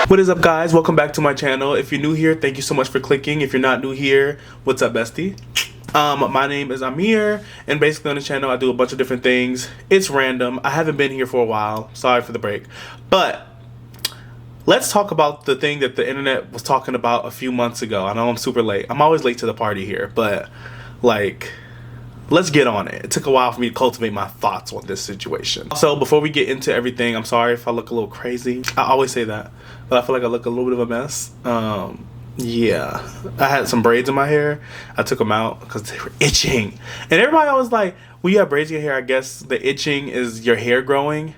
What is up, guys? Welcome back to my channel. If you're new here, thank you so much for clicking. If you're not new here, what's up, bestie? My name is Amir, and basically on the channel I do a bunch of different things. It's random. I haven't been here for a while. Sorry for the break. But let's talk about the thing that the internet was talking about a few months ago. I know I'm super late. I'm always late to the party here, but like, let's get on it. It took a while for me to cultivate my thoughts on this situation. So before we get into everything, I'm sorry if I look a little crazy. I always say that, but I feel like I look a little bit of a mess. Yeah, I had some braids in my hair. I took them out because they were itching. And everybody always like, when you have braids in your hair, I guess the itching is your hair growing.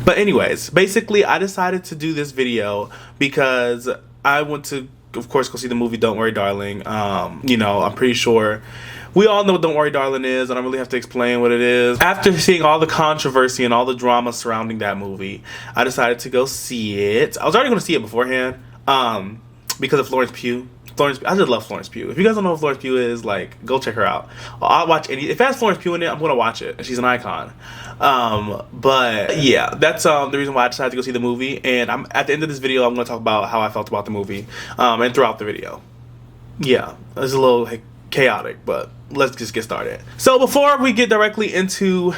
But anyways, basically I decided to do this video because I went to, of course, go see the movie Don't Worry Darling. You know, I'm pretty sure we all know what Don't Worry Darling is. I don't really have to explain what it is. After seeing all the controversy and all the drama surrounding that movie, I decided to go see it. I was already going to see it beforehand because of Florence Pugh. I just love Florence Pugh. If you guys don't know who Florence Pugh is, like, go check her out. I'll watch any. If it has Florence Pugh in it, I'm gonna watch it. She's an icon. But yeah, that's the reason why I decided to go see the movie. And I'm at the end of this video, I'm gonna talk about how I felt about the movie, and throughout the video. Yeah, it's a little chaotic, but let's just get started. So before we get directly into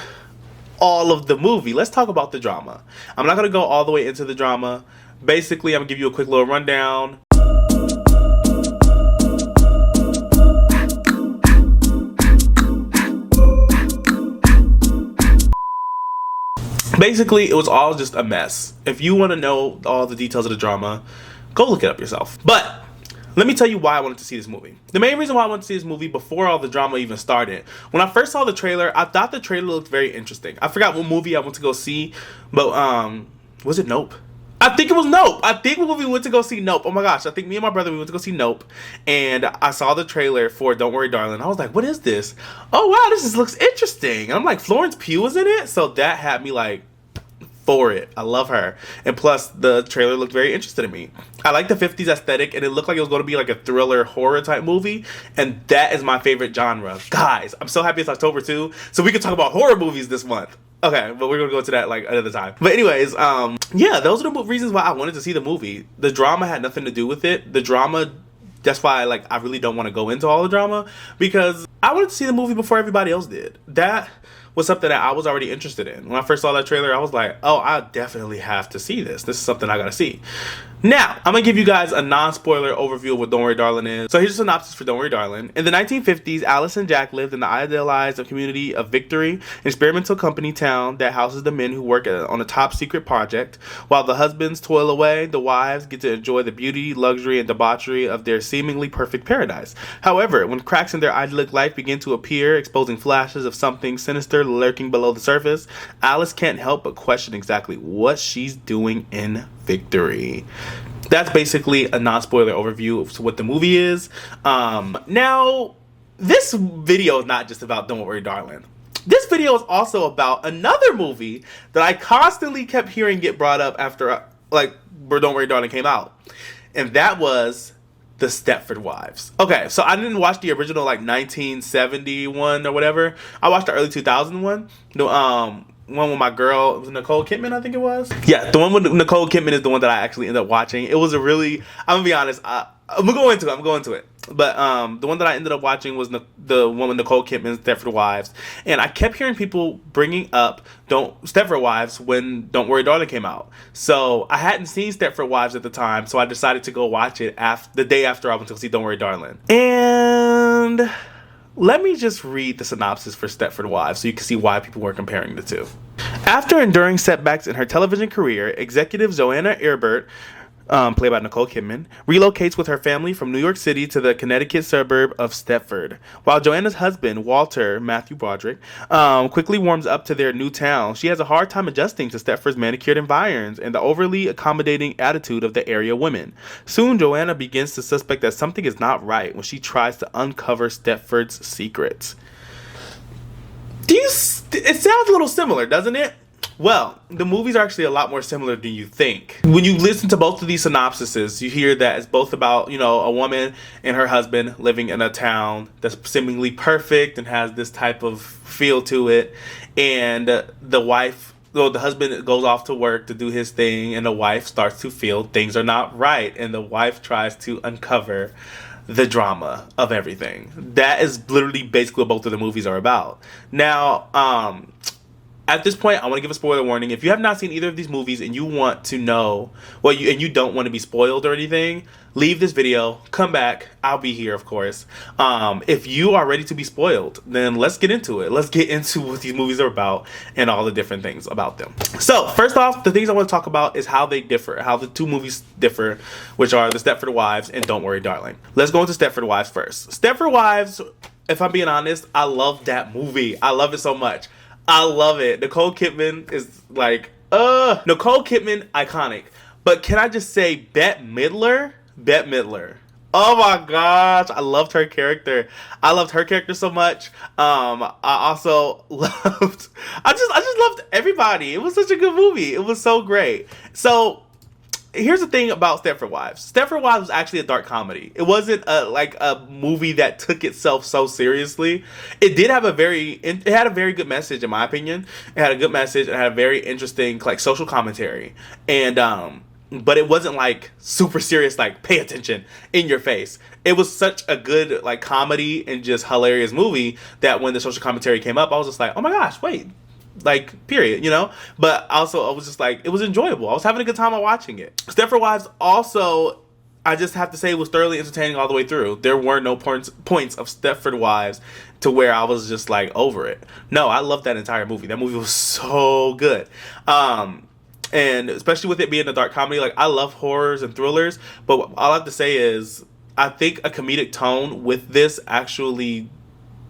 all of the movie, let's talk about the drama. I'm not gonna go all the way into the drama. Basically, I'm gonna give you a quick little rundown. Basically, it was all just a mess. If you want to know all the details of the drama, go look it up yourself. But let me tell you why I wanted to see this movie. The main reason why I wanted to see this movie before all the drama even started, when I first saw the trailer, I thought the trailer looked very interesting. I forgot what movie I went to go see, but was it Nope? I think it was Nope. I think we went to go see Nope. Oh my gosh, I think me and my brother, we went to go see Nope. And I saw the trailer for Don't Worry Darling. I was like, what is this? Oh wow, this looks interesting. And I'm like, Florence Pugh was in it? So that had me like, for it. I love her. And plus, the trailer looked very interesting to me. I like the 50s aesthetic, and it looked like it was going to be like a thriller horror type movie, and that is my favorite genre. Guys, I'm so happy it's October too, so we can talk about horror movies this month. Okay, but we're going to go into that like another time. But anyways, yeah, those are the reasons why I wanted to see the movie. The drama had nothing to do with it. The drama, that's why I really don't want to go into all the drama, because I wanted to see the movie before everybody else did. That was something that I was already interested in. When I first saw that trailer, I was like, oh, I definitely have to see this. This is something I gotta see. Now, I'm gonna give you guys a non-spoiler overview of what Don't Worry Darling is. So here's a synopsis for Don't Worry Darling. In the 1950s, Alice and Jack lived in the idealized community of Victory, an experimental company town that houses the men who work on a top secret project. While the husbands toil away, the wives get to enjoy the beauty, luxury, and debauchery of their seemingly perfect paradise. However, when cracks in their idyllic life begin to appear, exposing flashes of something sinister lurking below the surface, Alice can't help but question exactly what she's doing in Victory. That's basically a non-spoiler overview of what the movie is. Now, this video is not just about Don't Worry Darling. This video is also about another movie that I constantly kept hearing get brought up after, like, where Don't Worry Darling came out. And that was the Stepford Wives. Okay, so I didn't watch the original, like, 1971 or whatever. I watched the early 2000 one. One with my girl, it was Nicole Kidman, I think it was. Yeah, the one with Nicole Kidman is the one that I actually ended up watching. It was a really, I'm gonna be honest, I'm gonna go into it. But the one that I ended up watching was the one with Nicole Kidman, Stepford Wives. And I kept hearing people bringing up Stepford Wives when Don't Worry Darling came out. So I hadn't seen Stepford Wives at the time, so I decided to go watch it the day after I went to see Don't Worry Darling. And let me just read the synopsis for Stepford Wives so you can see why people were comparing the two. After enduring setbacks in her television career, executive Joanna Erbert, played by Nicole Kidman, relocates with her family from New York City to the Connecticut suburb of Stepford. While Joanna's husband, Walter Matthew Broderick, quickly warms up to their new town, she has a hard time adjusting to Stepford's manicured environs and the overly accommodating attitude of the area women. Soon, Joanna begins to suspect that something is not right when she tries to uncover Stepford's secrets. It sounds a little similar, doesn't it? Well, the movies are actually a lot more similar than you think. When you listen to both of these synopsises, you hear that it's both about, you know, a woman and her husband living in a town that's seemingly perfect and has this type of feel to it. And the wife, well, the husband goes off to work to do his thing, and the wife starts to feel things are not right. And the wife tries to uncover the drama of everything. That is literally basically what both of the movies are about. Now, at this point, I want to give a spoiler warning. If you have not seen either of these movies and you want to know, well, you don't want to be spoiled or anything, leave this video, come back. I'll be here, of course. If you are ready to be spoiled, then let's get into it. Let's get into what these movies are about and all the different things about them. So, first off, the things I want to talk about is how they differ, how the two movies differ, which are The Stepford Wives and Don't Worry, Darling. Let's go into Stepford Wives first. Stepford Wives, if I'm being honest, I love that movie. I love it so much. I love it. Nicole Kidman is like, Nicole Kidman, iconic. But can I just say, Bette Midler? Bette Midler. Oh my gosh, I loved her character. I loved her character so much. I also loved, I just loved everybody. It was such a good movie. It was so great. So, here's the thing about Stepford Wives. Stepford Wives was actually a dark comedy. It wasn't a movie that took itself so seriously. It had a very good message, in my opinion. It had a good message. It had a very interesting like social commentary, and but it wasn't like super serious, like pay attention in your face. It was such a good like comedy and just hilarious movie that when the social commentary came up, I was just like, oh my gosh, wait. Like, period, you know? But also, I was just like, it was enjoyable. I was having a good time while watching it. Stepford Wives also, I just have to say, was thoroughly entertaining all the way through. There were no points of Stepford Wives to where I was just like over it. No, I loved that entire movie. That movie was so good. And especially with it being a dark comedy, like I love horrors and thrillers, but all I have to say is I think a comedic tone with this actually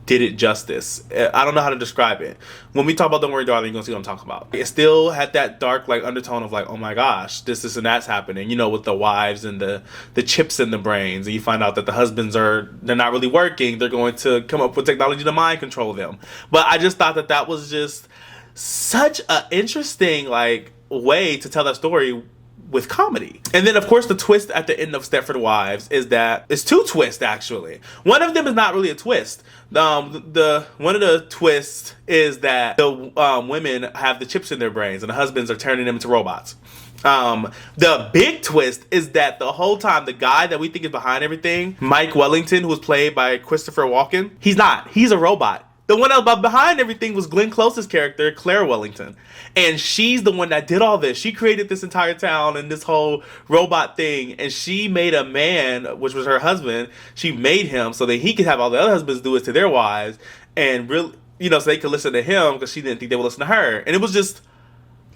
did it justice. I don't know how to describe it. When we talk about Don't Worry, Darling, you're gonna see what I'm talking about. It still had that dark like undertone of like, oh my gosh, this and that's happening, you know, with the wives and the chips in the brains, and you find out that the husbands they're not really working, they're going to come up with technology to mind control them. But I just thought that was just such an interesting like way to tell that story with comedy. And then of course the twist at the end of Stepford Wives is that it's two twists actually. One of them is not really a twist. One of the twists is that the women have the chips in their brains and the husbands are turning them into robots. The big twist is that the whole time the guy that we think is behind everything, Mike Wellington, who was played by Christopher Walken, he's not. He's a robot. The one that was behind everything was Glenn Close's character, Claire Wellington. And she's the one that did all this. She created this entire town and this whole robot thing. And she made a man, which was her husband, she made him so that he could have all the other husbands do it to their wives. And really, you know, so they could listen to him because she didn't think they would listen to her. And it was just,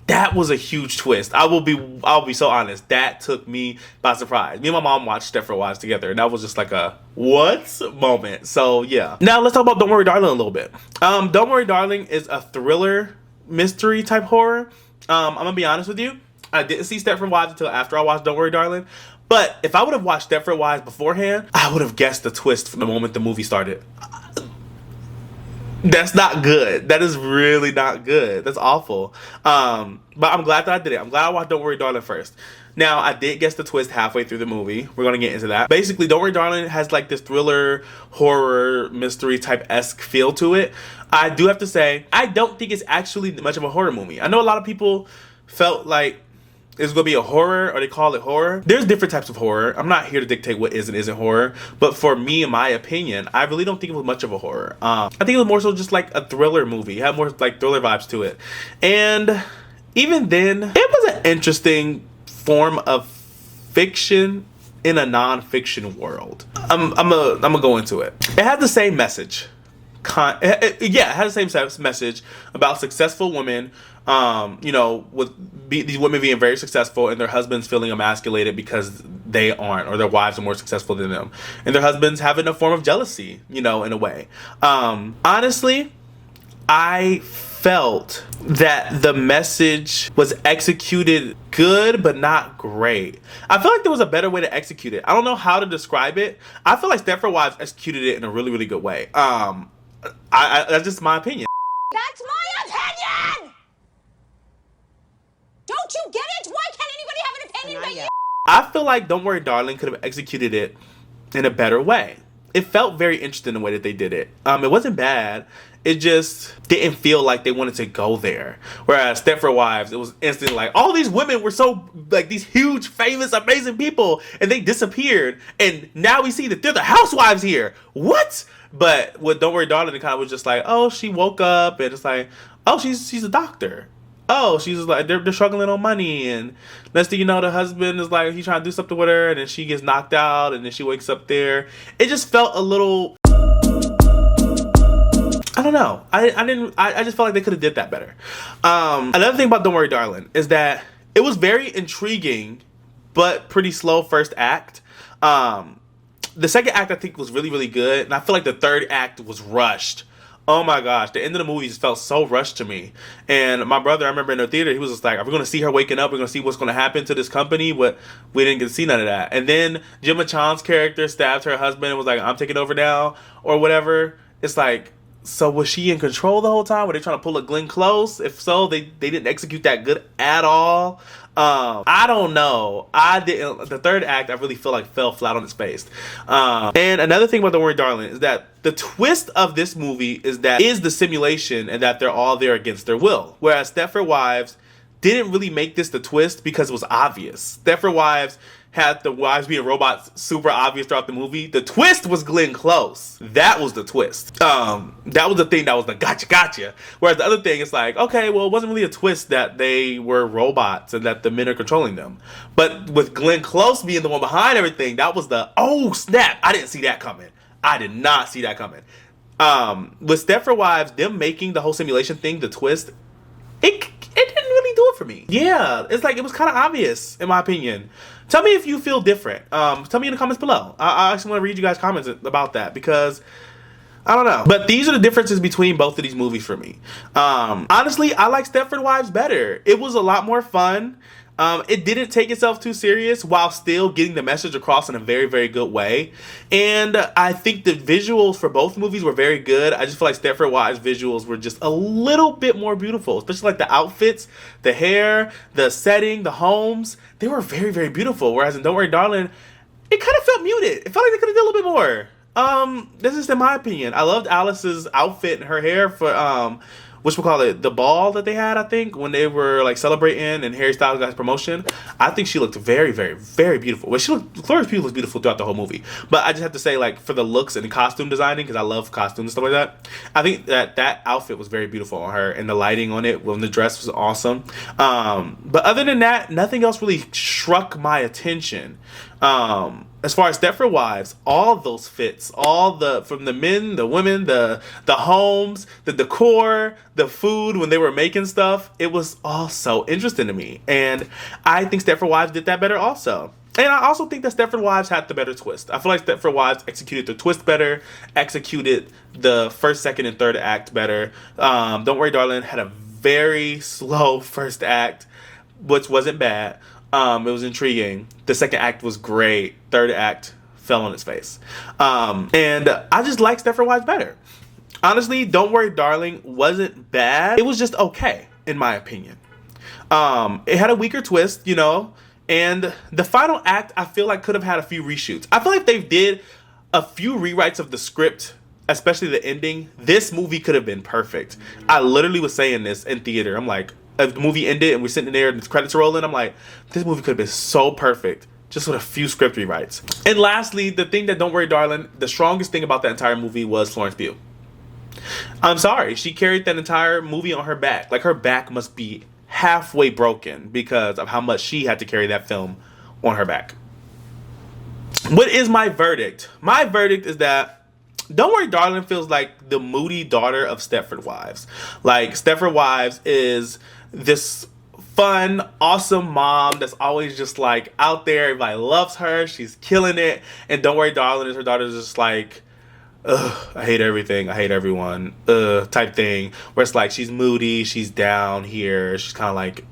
that was a huge twist. I'll be so honest. That took me by surprise. Me and my mom watched Stepford Wives together, and that was just like a what moment. So yeah. Now let's talk about Don't Worry, Darling a little bit. Don't Worry, Darling is a thriller mystery type horror. I'm gonna be honest with you. I didn't see Stepford Wives until after I watched Don't Worry, Darling. But if I would have watched Stepford Wives beforehand, I would have guessed the twist from the moment the movie started. That's not good. That is really not good. That's awful. But I'm glad that I did it. I'm glad I watched Don't Worry, Darling first. Now, I did guess the twist halfway through the movie. We're going to get into that. Basically, Don't Worry, Darling has like this thriller, horror, mystery type-esque feel to it. I do have to say, I don't think it's actually much of a horror movie. I know a lot of people felt like it's going to be a horror, or they call it horror. There's different types of horror. I'm not here to dictate what is and isn't horror. But for me, in my opinion, I really don't think it was much of a horror. I think it was more so just like a thriller movie. It had more like thriller vibes to it. And even then, it was an interesting form of fiction in a non-fiction world. I'm gonna go into it. It had the same message. It had the same message about successful women, you know, these women being very successful and their husbands feeling emasculated because they aren't, or their wives are more successful than them, and their husbands having a form of jealousy, you know, in a way. Honestly, I felt that the message was executed good, but not great. I feel like there was a better way to execute it. I don't know how to describe it. I feel like Stepford Wives executed it in a really, really good way. That's just my opinion. That's my opinion! Don't you get it? Why can't anybody have an opinion but you? I feel like Don't Worry Darling could have executed it in a better way. It felt very interesting the way that they did it. It wasn't bad. It just didn't feel like they wanted to go there. Whereas Stepford Wives, it was instantly like, all these women were so, like, these huge, famous, amazing people, and they disappeared. And now we see that they're the housewives here. What? But with Don't Worry Darling, it kind of was just like, oh, she woke up, and it's like, oh, she's a doctor. Oh, she's like, they're struggling on money, and next thing you know, the husband is like, he's trying to do something with her, and then she gets knocked out, and then she wakes up there. It just felt a little, I don't know. I just felt like they could have did that better. Another thing about Don't Worry Darling is that it was very intriguing, but pretty slow first act. The second act I think was really, really good, and I feel like the third act was rushed. Oh my gosh, the end of the movie just felt so rushed to me. And my brother, I remember in the theater, he was just like, are we going to see her waking up? We're going to see what's going to happen to this company? But we didn't get to see none of that. And then Gemma Chan's character stabbed her husband and was like, I'm taking over now, or whatever. It's like, so was she in control the whole time? Were they trying to pull a Glenn Close? If so, they didn't execute that good at all. I don't know. The third act, I really feel like fell flat on its face. And another thing about Don't Worry Darling is that the twist of this movie is the simulation and that they're all there against their will. Whereas Stepford Wives didn't really make this the twist because it was obvious. Stepford Wives had the wives being robots super obvious throughout the movie. The twist was Glenn Close. That was the twist. That was the thing that was the gotcha. Whereas the other thing is like, okay, well, it wasn't really a twist that they were robots and that the men are controlling them. But with Glenn Close being the one behind everything, that was the, oh snap, I didn't see that coming. I did not see that coming. With Stepford Wives, them making the whole simulation thing, the twist, it didn't really do it for me. Yeah, it's like, it was kind of obvious, in my opinion. Tell me if you feel different. Tell me in the comments below. I actually want to read you guys' comments about that because I don't know. But these are the differences between both of these movies for me. Honestly, I like Stepford Wives better. It was a lot more fun. It didn't take itself too serious while still getting the message across in a very, very good way. And I think the visuals for both movies were very good. I just feel like Stepford Wives visuals were just a little bit more beautiful, especially like the outfits, the hair, the setting, the homes. They were very, very beautiful. Whereas in Don't Worry Darling, it kind of felt muted. It felt like they could have done a little bit more. This is in my opinion. I loved Alice's outfit and her hair for the ball that they had, I think, when they were like celebrating and Harry Styles got his promotion. I think she looked very, very, very beautiful. Well, Florence Pugh looks beautiful throughout the whole movie. But I just have to say, like, for the looks and the costume designing, because I love costumes and stuff like that, I think that outfit was very beautiful on her, and the lighting on it when the dress was awesome. But other than that, nothing else really struck my attention. As far as Stepford Wives, all those fits, from the men, the women, the homes, the decor, the food when they were making stuff, it was all so interesting to me. And I think Stepford Wives did that better also. And I also think that Stepford Wives had the better twist. I feel like Stepford Wives executed the twist better, executed the first, second, and third act better. Don't Worry Darling had a very slow first act, which wasn't bad. It was intriguing. The second act was great. Third act fell on its face. And I just like Stepford Wives better. Honestly, Don't Worry Darling wasn't bad. It was just okay, in my opinion. It had a weaker twist, and the final act I feel like could have had a few reshoots. I feel like if they did a few rewrites of the script, especially the ending, this movie could have been perfect. I literally was saying this in theater. I'm like, if the movie ended and we're sitting there and the credits are rolling, I'm like, this movie could have been so perfect just with a few script rewrites. And lastly, the thing that Don't Worry Darling, the strongest thing about that entire movie was Florence Pugh. I'm sorry, she carried that entire movie on her back. Like, her back must be halfway broken because of how much she had to carry that film on her back. What is my verdict? My verdict is that Don't Worry Darling feels like the moody daughter of Stepford Wives. Like, Stepford Wives is this fun, awesome mom that's always just like out there. Everybody loves her. She's killing it. And Don't Worry Darling is her daughter's just like, ugh, I hate everything. I hate everyone. Type thing. Where it's like she's moody. She's down here. She's kind of like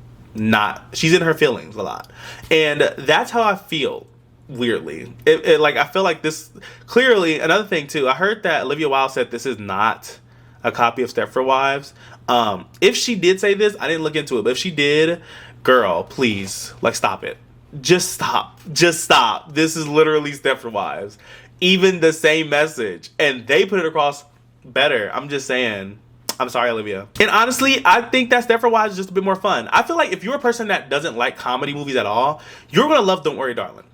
she's in her feelings a lot. And that's how I feel. Weirdly, I feel like this clearly. Another thing too, I heard that Olivia Wilde said this is not a copy of Stepford Wives. If she did say this, I didn't look into it, but if she did, girl, please, like, stop it. Just stop. Just stop. This is literally Stepford Wives. Even the same message, and they put it across better. I'm just saying. I'm sorry, Olivia. And honestly, I think that Stepford Wives is just a bit more fun. I feel like if you're a person that doesn't like comedy movies at all, you're gonna love Don't Worry, Darling.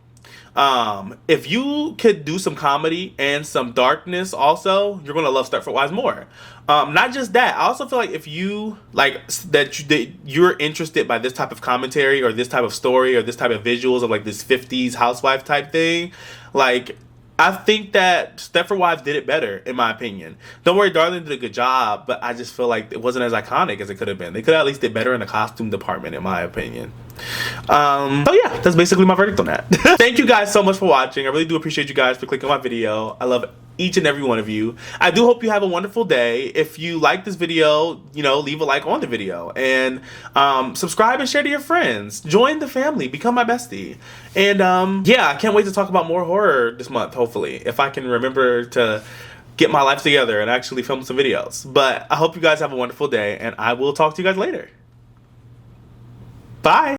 If you could do some comedy and some darkness also, you're gonna love Stepford Wives more. Not just that, I also feel like if you like that you're interested by this type of commentary or this type of story or this type of visuals of like this 50s housewife type thing, like, I think that Stepford Wives did it better, in my opinion. Don't Worry, Darling did a good job, but I just feel like it wasn't as iconic as it could have been. They could have at least did better in the costume department, in my opinion. So yeah, that's basically my verdict on that. Thank you guys so much for watching. I really do appreciate you guys for clicking on my video. I love each and every one of you. I do hope you have a wonderful day. If you like this video, you know, leave a like on the video and subscribe and share to your friends. Join the family, become my bestie. And yeah, I can't wait to talk about more horror this month, hopefully, if I can remember to get my life together and actually film some videos. But I hope you guys have a wonderful day, and I will talk to you guys later. Bye.